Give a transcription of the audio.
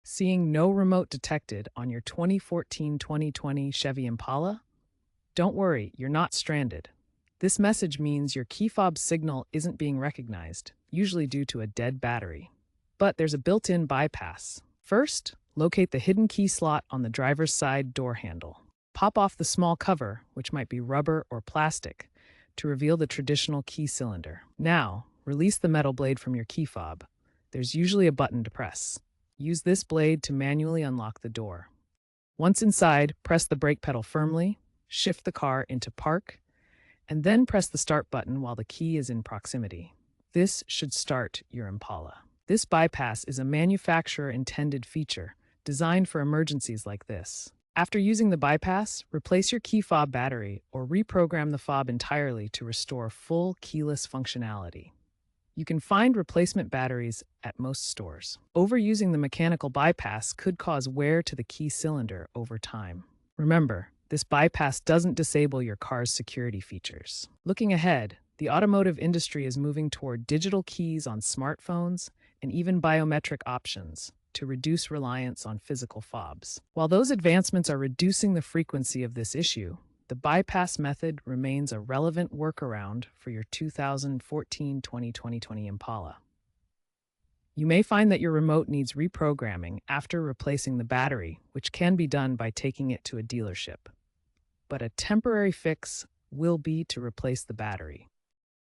Seeing no remote detected on your 2014-2020 Chevy Impala? Don't worry, you're not stranded. This message means your key fob signal isn't being recognized, usually due to a dead battery. But there's a built-in bypass. First, locate the hidden key slot on the driver's side door handle. Pop off the small cover, which might be rubber or plastic, to reveal the traditional key cylinder. Now, release the metal blade from your key fob. There's usually a button to press. Use this blade to manually unlock the door. Once inside, press the brake pedal firmly, shift the car into park, and then press the start button while the key is in proximity. This should start your Impala. This bypass is a manufacturer-intended feature designed for emergencies like this. After using the bypass, replace your key fob battery or reprogram the fob entirely to restore full keyless functionality. You can find replacement batteries at most stores. Overusing the mechanical bypass could cause wear to the key cylinder over time. Remember, this bypass doesn't disable your car's security features. Looking ahead, the automotive industry is moving toward digital keys on smartphones and even biometric options to reduce reliance on physical fobs. While those advancements are reducing the frequency of this issue, the bypass method remains a relevant workaround for your 2014-2020 Impala. You may find that your remote needs reprogramming after replacing the battery, which can be done by taking it to a dealership. But a temporary fix will be to replace the battery.